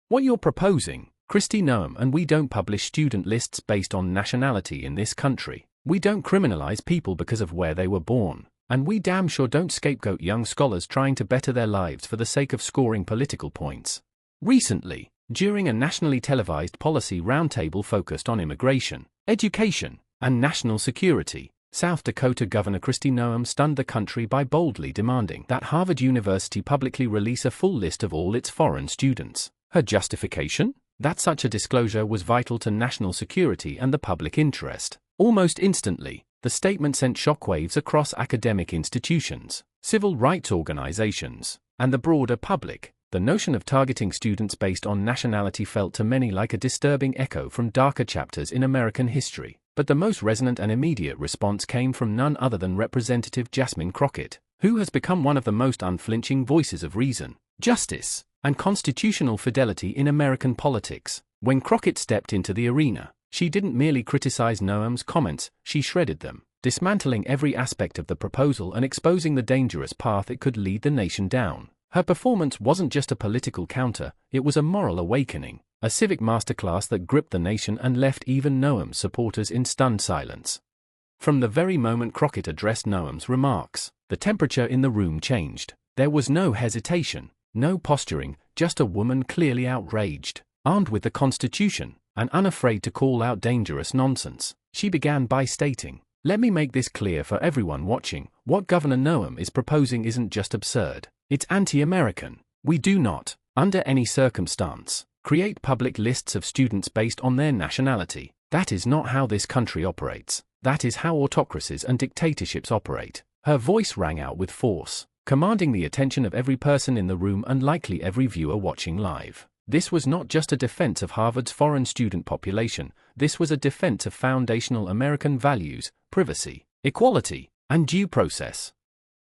What you're proposing, Kristi Noem, and we don't publish student lists based on nationality in this country. We don't criminalize people because of where they were born. And we damn sure don't scapegoat young scholars trying to better their lives for the sake of scoring political points. Recently, during a nationally televised policy roundtable focused on immigration, education, and national security, South Dakota Governor Kristi Noem stunned the country by boldly demanding that Harvard University publicly release a full list of all its foreign students. Her justification? That such a disclosure was vital to national security and the public interest. Almost instantly, the statement sent shockwaves across academic institutions, civil rights organizations, and the broader public. The notion of targeting students based on nationality felt to many like a disturbing echo from darker chapters in American history. But the most resonant and immediate response came from none other than Representative Jasmine Crockett, who has become one of the most unflinching voices of reason, justice, and constitutional fidelity in American politics. When Crockett stepped into the arena, she didn't merely criticize Noem's comments, she shredded them, dismantling every aspect of the proposal and exposing the dangerous path it could lead the nation down. Her performance wasn't just a political counter, it was a moral awakening, a civic masterclass that gripped the nation and left even Noem's supporters in stunned silence. From the very moment Crockett addressed Noem's remarks, the temperature in the room changed. There was no hesitation, no posturing, just a woman clearly outraged, armed with the Constitution, and unafraid to call out dangerous nonsense. She began by stating, "Let me make this clear for everyone watching, what Governor Noem is proposing isn't just absurd, it's anti-American. We do not, under any circumstance, create public lists of students based on their nationality. That is not how this country operates. That is how autocracies and dictatorships operate." Her voice rang out with force, commanding the attention of every person in the room and likely every viewer watching live. This was not just a defense of Harvard's foreign student population, this was a defense of foundational American values, privacy, equality, and due process.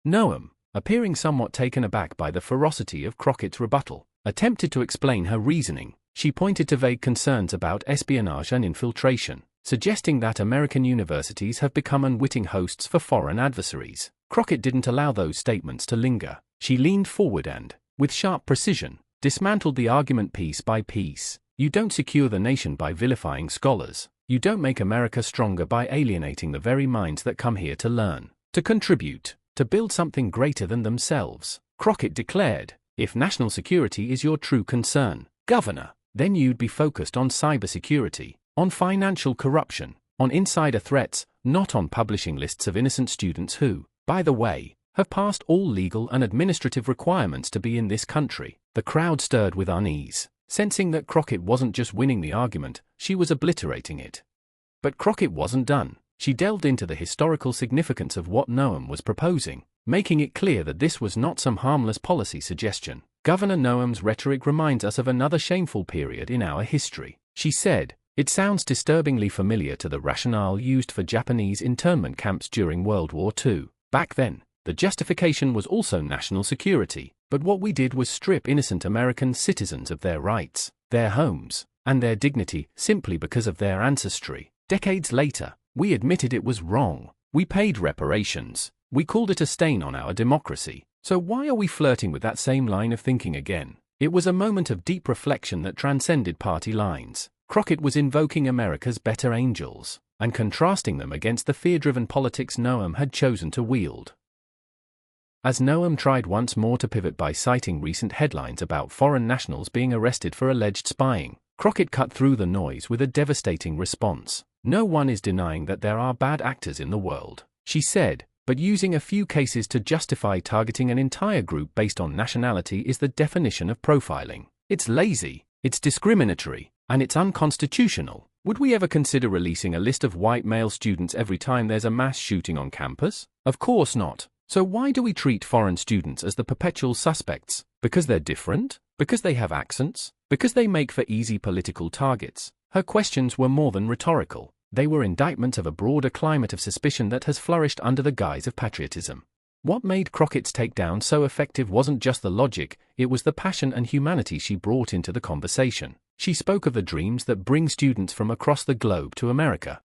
Noem, appearing somewhat taken aback by the ferocity of Crockett's rebuttal, attempted to explain her reasoning. She pointed to vague concerns about espionage and infiltration, suggesting that American universities have become unwitting hosts for foreign adversaries. Crockett didn't allow those statements to linger. She leaned forward and, with sharp precision, dismantled the argument piece by piece. You don't secure the nation by vilifying scholars. You don't make America stronger by alienating the very minds that come here to learn, to contribute, to build something greater than themselves. Crockett declared, "If national security is your true concern, Governor, then you'd be focused on cybersecurity, on financial corruption, on insider threats, not on publishing lists of innocent students who, by the way, have passed all legal and administrative requirements to be in this country." The crowd stirred with unease, sensing that Crockett wasn't just winning the argument, she was obliterating it. But Crockett wasn't done. She delved into the historical significance of what Noem was proposing, making it clear that this was not some harmless policy suggestion. Governor Noem's rhetoric reminds us of another shameful period in our history. She said, "It sounds disturbingly familiar to the rationale used for Japanese internment camps during World War II. Back then, the justification was also national security, but what we did was strip innocent American citizens of their rights, their homes, and their dignity simply because of their ancestry. Decades later, we admitted it was wrong. We paid reparations. We called it a stain on our democracy. So why are we flirting with that same line of thinking again?" It was a moment of deep reflection that transcended party lines. Crockett was invoking America's better angels, and contrasting them against the fear-driven politics Noem had chosen to wield. As Noem tried once more to pivot by citing recent headlines about foreign nationals being arrested for alleged spying, Crockett cut through the noise with a devastating response. "No one is denying that there are bad actors in the world," she said, "but using a few cases to justify targeting an entire group based on nationality is the definition of profiling. It's lazy, it's discriminatory, and it's unconstitutional. Would we ever consider releasing a list of white male students every time there's a mass shooting on campus? Of course not. So why do we treat foreign students as the perpetual suspects? Because they're different? Because they have accents? Because they make for easy political targets?" Her questions were more than rhetorical. They were indictments of a broader climate of suspicion that has flourished under the guise of patriotism. What made Crockett's takedown so effective wasn't just the logic, it was the passion and humanity she brought into the conversation. She spoke of the dreams that bring students from across the globe to America.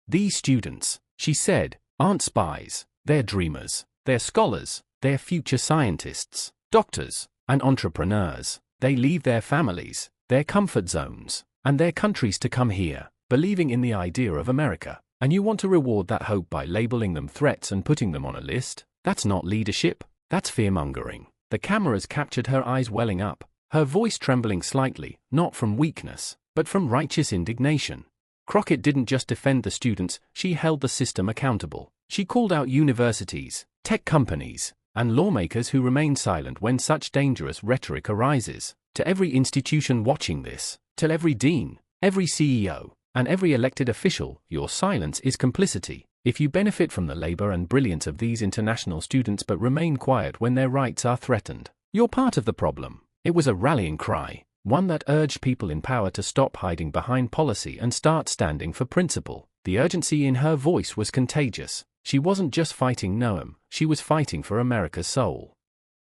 "These students," she said, "aren't spies. They're dreamers, they're scholars, they're future scientists, doctors, and entrepreneurs. They leave their families, their comfort zones, and their countries to come here, believing in the idea of America. And you want to reward that hope by labeling them threats and putting them on a list? That's not leadership, that's fear-mongering. The cameras captured her eyes welling up, her voice trembling slightly, not from weakness, but from righteous indignation. Crockett didn't just defend the students, she held the system accountable. She called out universities, tech companies, and lawmakers who remain silent when such dangerous rhetoric arises. To every institution watching this, to every dean, every CEO, and every elected official, your silence is complicity. If you benefit from the labor and brilliance of these international students but remain quiet when their rights are threatened, you're part of the problem. It was a rallying cry, one that urged people in power to stop hiding behind policy and start standing for principle. The urgency in her voice was contagious. She wasn't just fighting Noem, she was fighting for America's soul.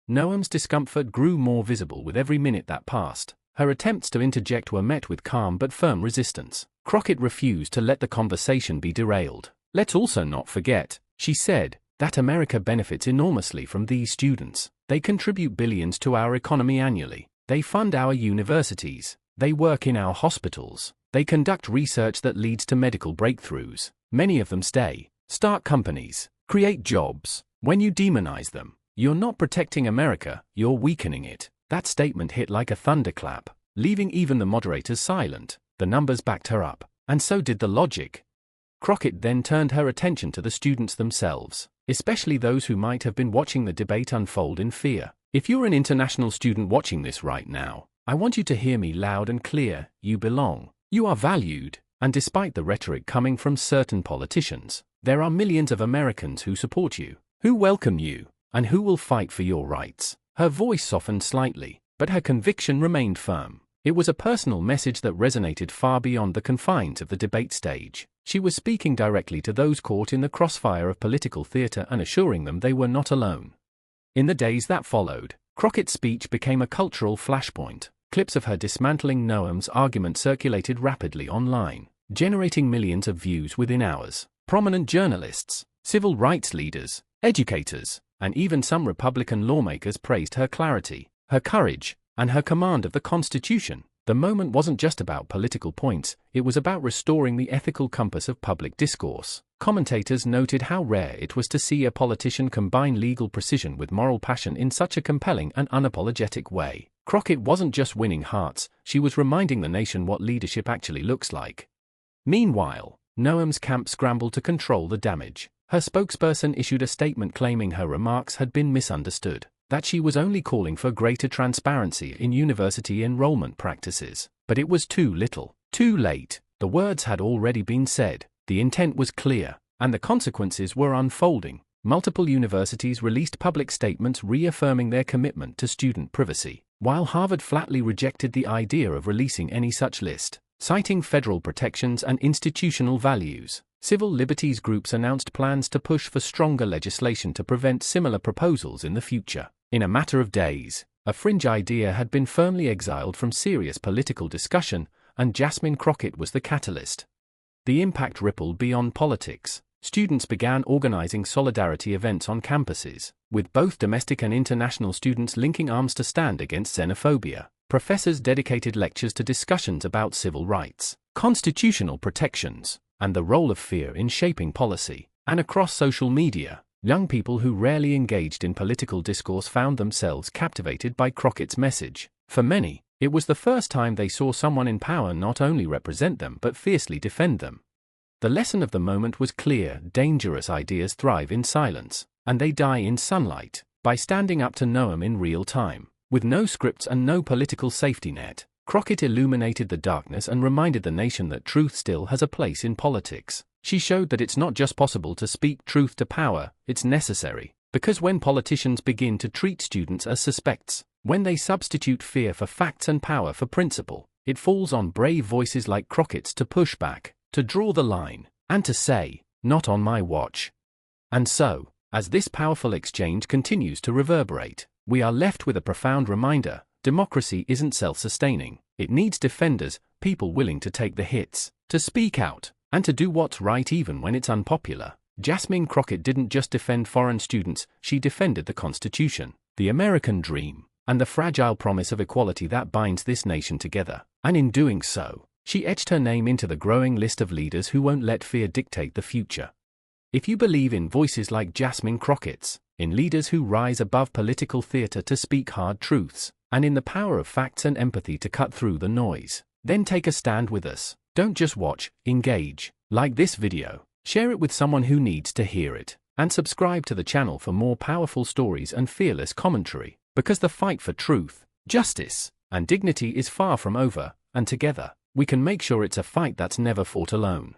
Noem's discomfort grew more visible with every minute that passed. Her attempts to interject were met with calm but firm resistance. Crockett refused to let the conversation be derailed. Let's also not forget, she said, that America benefits enormously from these students. They contribute billions to our economy annually. They fund our universities. They work in our hospitals. They conduct research that leads to medical breakthroughs. Many of them start companies, create jobs. When you demonize them, you're not protecting America, you're weakening it. That statement hit like a thunderclap, leaving even the moderators silent. The numbers backed her up, and so did the logic. Crockett then turned her attention to the students themselves, especially those who might have been watching the debate unfold in fear. If you're an international student watching this right now, I want you to hear me loud and clear. You belong. You are valued. And despite the rhetoric coming from certain politicians, there are millions of Americans who support you, who welcome you, and who will fight for your rights. Her voice softened slightly, but her conviction remained firm. It was a personal message that resonated far beyond the confines of the debate stage. She was speaking directly to those caught in the crossfire of political theater and assuring them they were not alone. In the days that followed, Crockett's speech became a cultural flashpoint. Clips of her dismantling Noem's argument circulated rapidly online, generating millions of views within hours. Prominent journalists, civil rights leaders, educators, and even some Republican lawmakers praised her clarity, her courage, and her command of the Constitution. The moment wasn't just about political points, it was about restoring the ethical compass of public discourse. Commentators noted how rare it was to see a politician combine legal precision with moral passion in such a compelling and unapologetic way. Crockett wasn't just winning hearts, she was reminding the nation what leadership actually looks like. Meanwhile, Noem's camp scrambled to control the damage. Her spokesperson issued a statement claiming her remarks had been misunderstood, that she was only calling for greater transparency in university enrollment practices. But it was too little, too late. The words had already been said, the intent was clear, and the consequences were unfolding. Multiple universities released public statements reaffirming their commitment to student privacy, while Harvard flatly rejected the idea of releasing any such list, citing federal protections and institutional values. Civil liberties groups announced plans to push for stronger legislation to prevent similar proposals in the future. In a matter of days, a fringe idea had been firmly exiled from serious political discussion, and Jasmine Crockett was the catalyst. The impact rippled beyond politics. Students began organizing solidarity events on campuses, with both domestic and international students linking arms to stand against xenophobia. Professors dedicated lectures to discussions about civil rights, constitutional protections, and the role of fear in shaping policy. And across social media, young people who rarely engaged in political discourse found themselves captivated by Crockett's message. For many, it was the first time they saw someone in power not only represent them but fiercely defend them. The lesson of the moment was clear: dangerous ideas thrive in silence, and they die in sunlight. By standing up to Noem in real time, with no scripts and no political safety net, Crockett illuminated the darkness and reminded the nation that truth still has a place in politics. She showed that it's not just possible to speak truth to power, it's necessary. Because when politicians begin to treat students as suspects, when they substitute fear for facts and power for principle, it falls on brave voices like Crockett's to push back, to draw the line, and to say, "Not on my watch." And so, as this powerful exchange continues to reverberate, we are left with a profound reminder: democracy isn't self-sustaining. It needs defenders, people willing to take the hits, to speak out, and to do what's right even when it's unpopular. Jasmine Crockett didn't just defend foreign students, she defended the Constitution, the American dream, and the fragile promise of equality that binds this nation together, and in doing so, she etched her name into the growing list of leaders who won't let fear dictate the future. If you believe in voices like Jasmine Crockett's, in leaders who rise above political theater to speak hard truths, and in the power of facts and empathy to cut through the noise, then take a stand with us. Don't just watch, engage. Like this video, share it with someone who needs to hear it, and subscribe to the channel for more powerful stories and fearless commentary, because the fight for truth, justice, and dignity is far from over, and together, we can make sure it's a fight that's never fought alone.